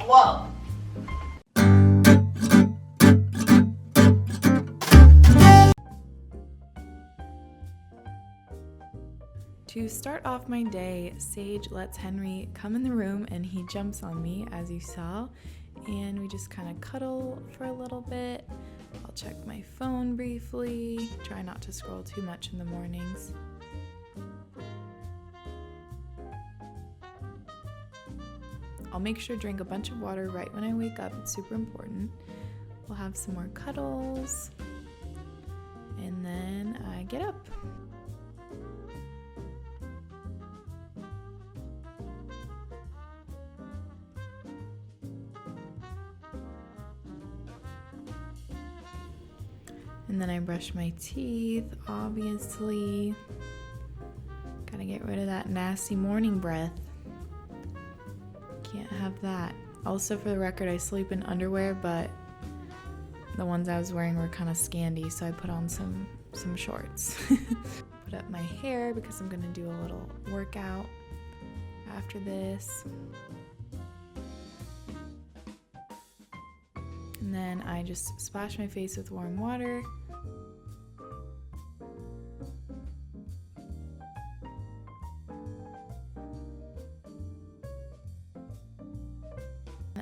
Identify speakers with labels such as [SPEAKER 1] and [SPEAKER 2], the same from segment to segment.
[SPEAKER 1] whoa.
[SPEAKER 2] To start off my day, Sage lets Henry come in the room and he jumps on me, as you saw, and we just kind of cuddle for a little bit. I'll check my phone briefly, try not to scroll too much in the mornings. I'll make sure to drink a bunch of water right when I wake up, it's super important. We'll have some more cuddles, and then I get up. And then I brush my teeth, obviously. Gotta get rid of that nasty morning breath. Can't have that. Also, for the record, I sleep in underwear, but the ones I was wearing were kind of scandy, so I put on some shorts. Put up my hair because I'm gonna do a little workout after this. And then I just splash my face with warm water.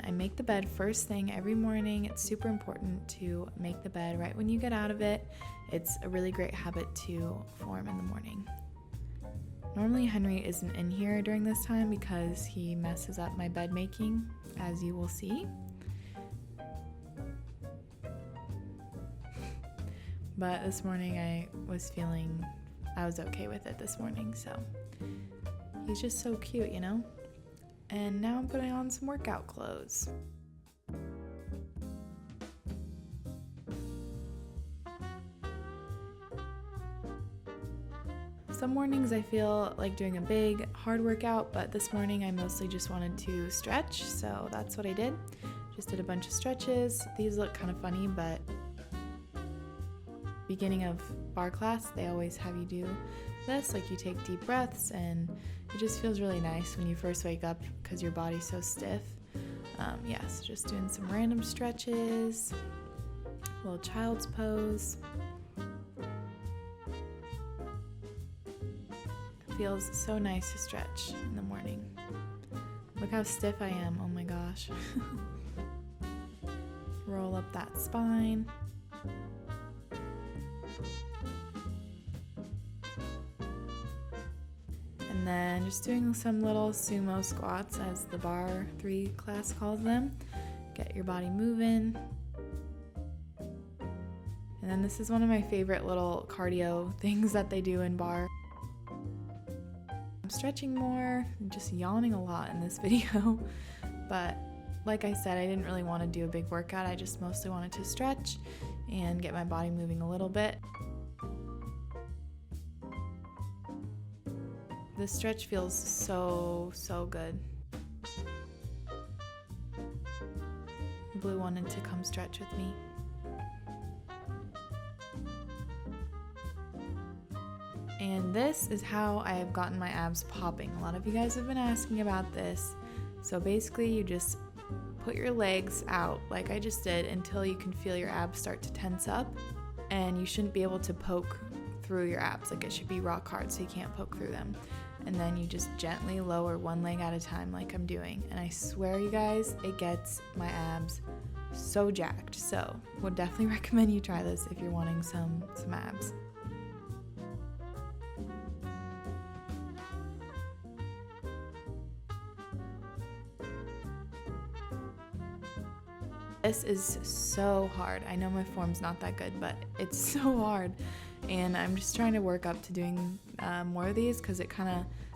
[SPEAKER 2] I make the bed first thing every morning. It's super important to make the bed right when you get out of it. It's a really great habit to form in the morning. Normally Henry isn't in here during this time because he messes up my bed making, as you will see. But this morning I was okay with it this morning, so he's just so cute, you know? And now I'm putting on some workout clothes. Some mornings I feel like doing a big, hard workout, but this morning I mostly just wanted to stretch, so that's what I did. Just did a bunch of stretches. These look kind of funny, but beginning of bar class, they always have you do this, like you take deep breaths, and it just feels really nice when you first wake up because your body's so stiff. So just doing some random stretches, a little child's pose. It feels so nice to stretch in the morning. Look how stiff I am, oh my gosh. Roll up that spine. And then just doing some little sumo squats, as the bar 3 class calls them. Get your body moving. And then this is one of my favorite little cardio things that they do in bar. I'm stretching more, I'm just yawning a lot in this video. But like I said, I didn't really want to do a big workout. I just mostly wanted to stretch and get my body moving a little bit. This stretch feels so good. Blue wanted to come stretch with me. And this is how I have gotten my abs popping. A lot of you guys have been asking about this. So basically you just put your legs out like I just did until you can feel your abs start to tense up, and you shouldn't be able to poke through your abs. Like, it should be rock hard so you can't poke through them. And then you just gently lower one leg at a time like I'm doing. And I swear, you guys, it gets my abs so jacked. So would definitely recommend you try this if you're wanting some abs. This is so hard. I know my form's not that good, but it's so hard. And I'm just trying to work up to doing more of these because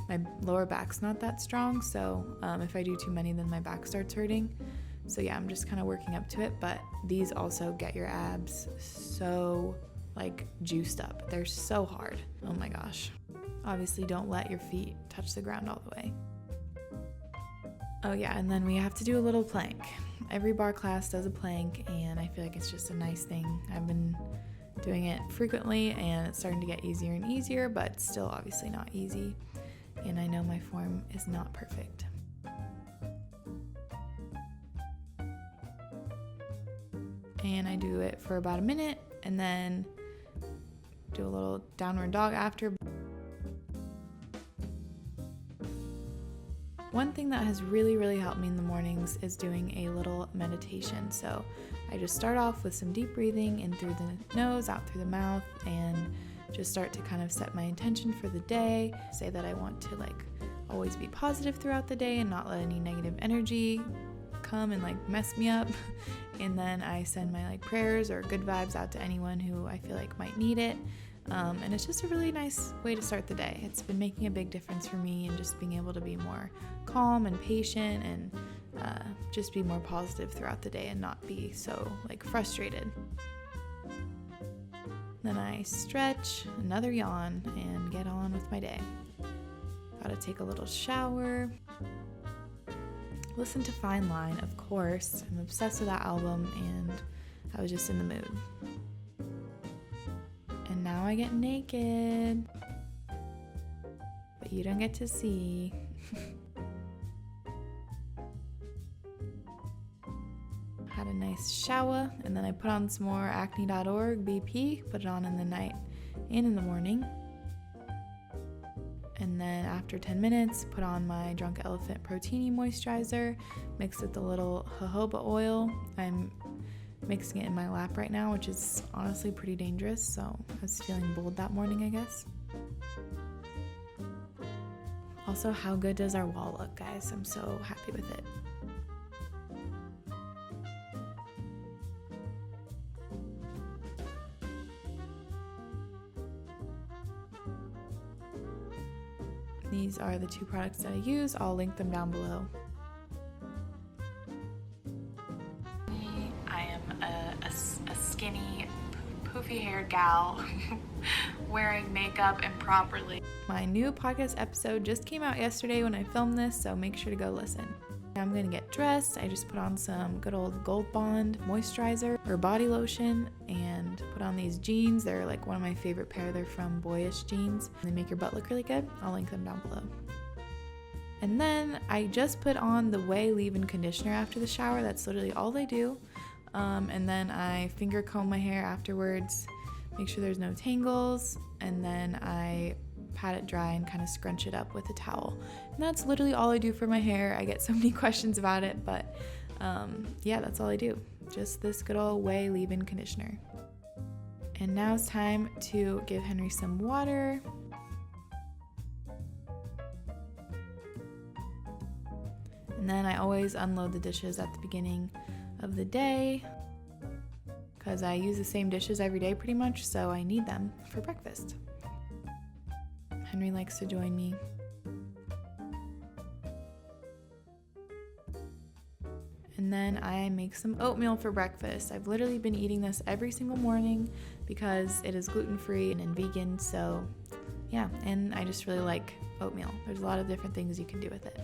[SPEAKER 2] my lower back's not that strong. So if I do too many, then my back starts hurting. So yeah, I'm just kind of working up to it. But these also get your abs so juiced up. They're so hard. Oh my gosh. Obviously don't let your feet touch the ground all the way. Oh yeah, and then we have to do a little plank. Every bar class does a plank, and I feel like it's just a nice thing. I've been doing it frequently, and it's starting to get easier and easier, but still obviously not easy. And I know my form is not perfect. and I do it for about a minute and then do a little downward dog after. One thing that has really helped me in the mornings is doing a little meditation. So I just start off with some deep breathing in through the nose, out through the mouth, and just start to kind of set my intention for the day. Say that I want to like always be positive throughout the day and not let any negative energy come and like mess me up. And then I send my like prayers or good vibes out to anyone who I feel like might need it. And it's just a really nice way to start the day. It's been making a big difference for me and just being able to be more calm and patient and just be more positive throughout the day and not be so like frustrated. Then I stretch, another yawn, and get on with my day. Gotta take a little shower. Listen to Fine Line, of course. I'm obsessed with that album and I was just in the mood. And now I get naked, but you don't get to see. Had a nice shower, and then I put on some more acne.org BP, put it on in the night and in the morning. And then after 10 minutes, put on my Drunk Elephant Protein Moisturizer, mixed with a little jojoba oil. I'm mixing it in my lap right now, which is honestly pretty dangerous, so I was feeling bold that morning, I guess. Also, how good does our wall look, guys? I'm so happy with it. These are the two products that I use. I'll link them down below. I am a skinny, poofy-haired gal wearing makeup improperly. My new podcast episode just came out yesterday when I filmed this, so make sure to go listen. I'm gonna get dressed. I just put on some good old Gold Bond moisturizer or body lotion and put on these jeans. They're like one of my favorite pair. They're from Boyish Jeans. They make your butt look really good. I'll link them down below. And then I just put on the Way leave-in conditioner after the shower. That's literally all I do. And then I finger comb my hair afterwards, make sure there's no tangles, and then I pat it dry and kind of scrunch it up with a towel. And that's literally all I do for my hair. I get so many questions about it, but yeah, that's all I do. Just this good old Way leave-in conditioner. And now it's time to give Henry some water. And then I always unload the dishes at the beginning of the day because I use the same dishes every day pretty much, so I need them for breakfast. Henry likes to join me. And then I make some oatmeal for breakfast. I've literally been eating this every single morning because it is gluten-free and vegan, so yeah, and I just really like oatmeal. There's a lot of different things you can do with it.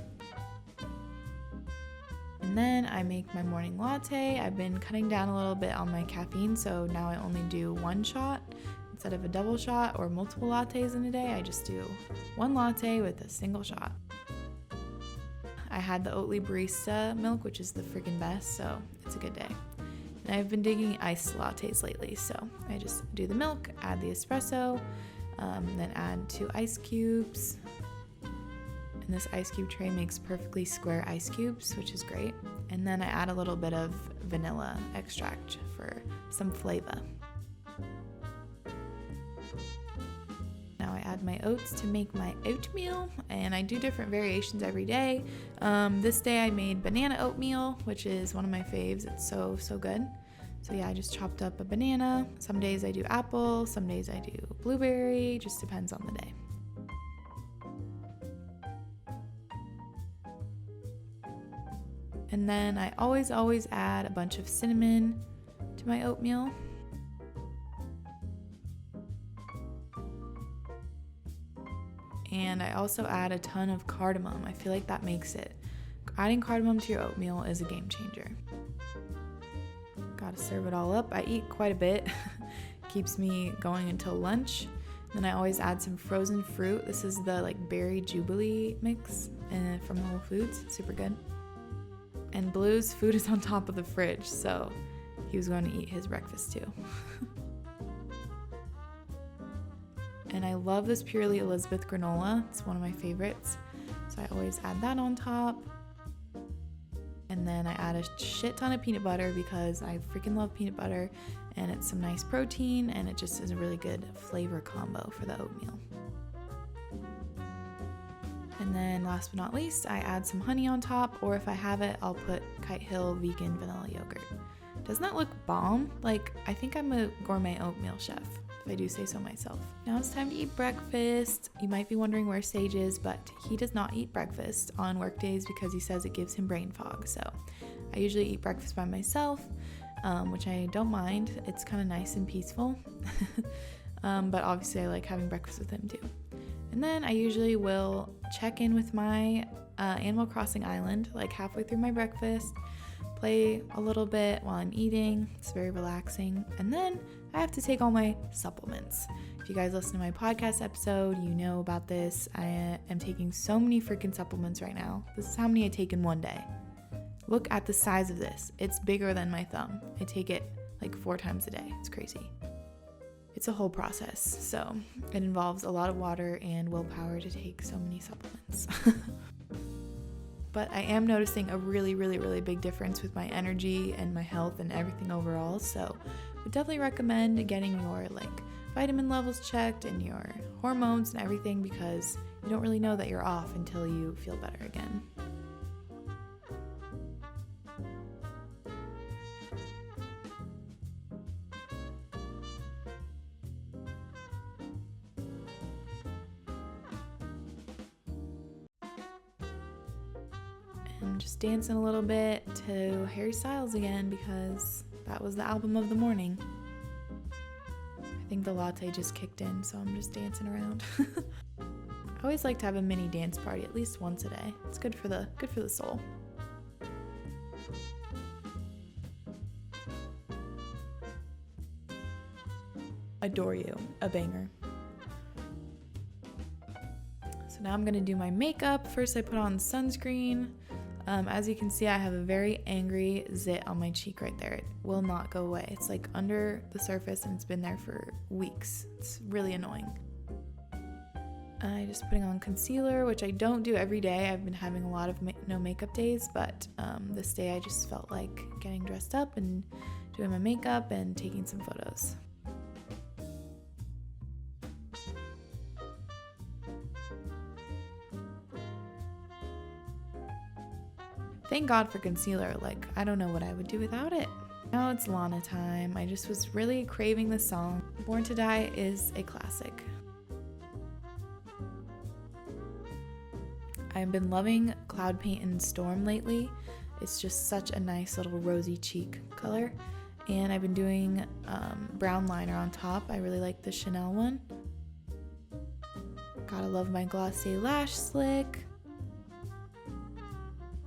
[SPEAKER 2] And then I make my morning latte. I've been cutting down a little bit on my caffeine, so now I only do one shot. Instead of a double shot or multiple lattes in a day, I just do one latte with a single shot. I had the Oatly barista milk, which is the freaking best, so it's a good day. And I've been digging iced lattes lately, so I just do the milk, add the espresso, then add 2 ice cubes. And this ice cube tray makes perfectly square ice cubes, which is great. And then I add a little bit of vanilla extract for some flavor. Now I add my oats to make my oatmeal, and I do different variations every day. This day I made banana oatmeal, which is one of my faves. It's so good. So yeah, I just chopped up a banana. Some days I do apple, some days I do blueberry, just depends on the day. And then I always add a bunch of cinnamon to my oatmeal. And I also add a ton of cardamom. I feel like that makes it. Adding cardamom to your oatmeal is a game changer. Gotta serve it all up. I eat quite a bit. Keeps me going until lunch. Then I always add some frozen fruit. This is the like berry jubilee mix from Whole Foods. Super good. And Blue's food is on top of the fridge, so he was going to eat his breakfast too. And I love this Purely Elizabeth granola. It's one of my favorites. So I always add that on top. And then I add a shit ton of peanut butter because I freaking love peanut butter, and it's some nice protein, and it just is a really good flavor combo for the oatmeal. And then last but not least, I add some honey on top, or if I have it, I'll put Kite Hill vegan vanilla yogurt. Doesn't that look bomb? Like, I think I'm a gourmet oatmeal chef, if I do say so myself. Now it's time to eat breakfast. You might be wondering where Sage is, but he does not eat breakfast on work days because he says it gives him brain fog. So I usually eat breakfast by myself, which I don't mind. It's kind of nice and peaceful. But obviously I like having breakfast with him too. And then I usually will check in with my Animal Crossing island like halfway through my breakfast, play a little bit while I'm eating. It's very relaxing. And then I have to take all my supplements. If you guys listen to my podcast episode, you know about this. I am taking so many freaking supplements right now. This is how many I take in one day. Look at the size of this. It's bigger than my thumb. I take it like 4 times a day. It's crazy. It's a whole process. So it involves a lot of water and willpower to take so many supplements. But I am noticing a really, really, really big difference with my energy and my health and everything overall. So I would definitely recommend getting your vitamin levels checked and your hormones and everything, because you don't really know that you're off until you feel better again. I'm just dancing a little bit to Harry Styles again because that was the album of the morning. I think the Latte just kicked in, so I'm just dancing around. I always like to have a mini dance party at least once a day. It's good for the soul. Adore You, a banger. So now I'm gonna do my makeup. First I put on sunscreen. As you can see, I have a very angry zit on my cheek right there. It will not go away. It's like under the surface and it's been there for weeks. It's really annoying. I'm just putting on concealer, which I don't do every day. I've been having a lot of no makeup days, but this day I just felt like getting dressed up and doing my makeup and taking some photos. Thank God for concealer. I don't know what I would do without it. Now it's Lana time. I just was really craving the song. Born to Die is a classic. I've been loving Cloud Paint in Storm lately. It's just such a nice little rosy cheek color. And I've been doing brown liner on top. I really like the Chanel one. Gotta love my Glossier Lash Slick.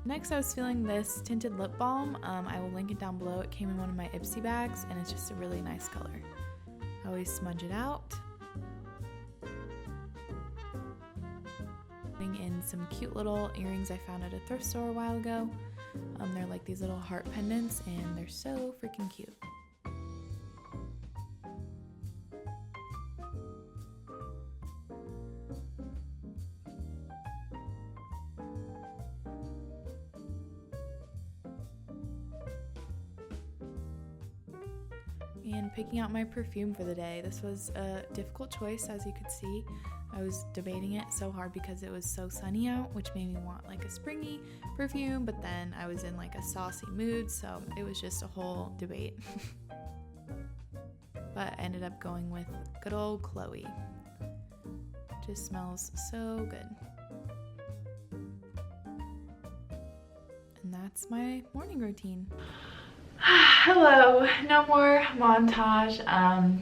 [SPEAKER 2] Next, I was feeling this Tinted Lip Balm. I will link it down below. It came in one of my Ipsy bags, and it's just a really nice color. I always smudge it out. Putting in some cute little earrings I found at a thrift store a while ago. They're like these little heart pendants, and they're so freaking cute. And picking out my perfume for the day. This was a difficult choice, as you could see. I was debating it so hard because it was so sunny out, which made me want a springy perfume, but then I was in a saucy mood, so it was just a whole debate. But I ended up going with good old Chloe. Just smells so good. And that's my morning routine. Hello, no more montage.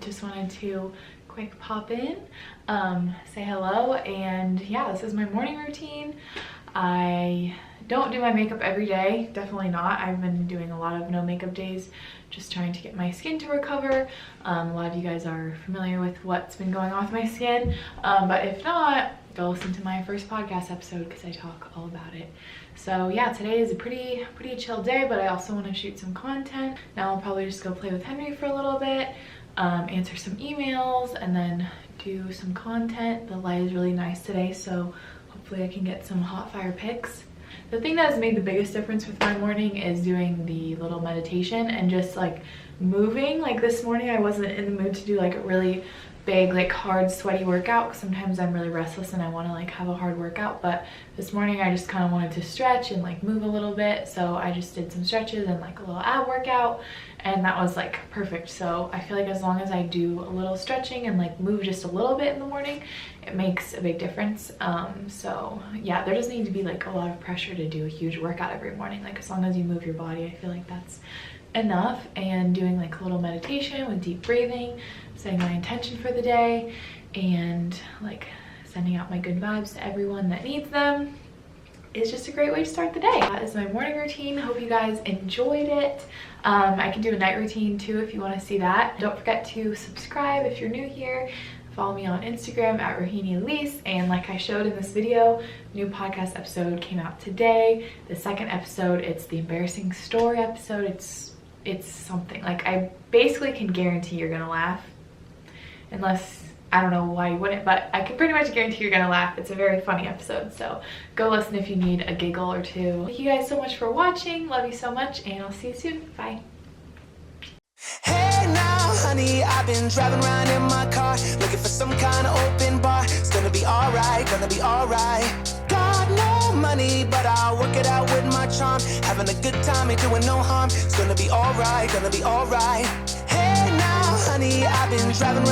[SPEAKER 2] Just wanted to quick pop in, say hello, and yeah, this is my morning routine. I don't do my makeup every day, definitely not. I've been doing a lot of no makeup days, just trying to get my skin to recover. A lot of you guys are familiar with what's been going on with my skin, but if not, go listen to my first podcast episode because I talk all about it. So yeah, today is a pretty chill day, but I also want to shoot some content. Now I'll probably just go play with Henry for a little bit, answer some emails, and then do some content. The light is really nice today, so hopefully I can get some hot fire pics. The thing that has made the biggest difference with my morning is doing the little meditation and just like moving. Like this morning I wasn't in the mood to do like a really big, like hard, sweaty workout. Sometimes I'm really restless and I want to like have a hard workout, but this morning I just kind of wanted to stretch and like move a little bit, so I just did some stretches and like a little ab workout, and that was like perfect. So I feel like as long as I do a little stretching and like move just a little bit in the morning, it makes a big difference. So yeah, there doesn't need to be like a lot of pressure to do a huge workout every morning. Like as long as you move your body, I feel like that's enough. And doing like a little meditation with deep breathing, setting my intention for the day, and like sending out my good vibes to everyone that needs them is just a great way to start the day. That is my morning routine. Hope you guys enjoyed it. I can do a night routine too if you want to see that. Don't forget to subscribe if you're new here. Follow me on Instagram at Rohini Elise, and like I showed in this video, new podcast episode came out today. The second episode, it's the embarrassing story episode. It's something like I basically can guarantee you're gonna laugh, unless I don't know why you wouldn't, but I can pretty much guarantee you're gonna laugh. It's a very funny episode, so go listen if you need a giggle or two. Thank you guys so much for watching. Love you so much, and I'll see you soon. Bye.
[SPEAKER 1] Hey now, honey, I've been driving around in my car, looking for some kind of open bar. It's gonna be alright, gonna be alright. Got no money, but I'll work it out with my charm. Having a good time, ain't doing no harm. It's gonna be alright, gonna be alright. Hey now, honey, I've been driving around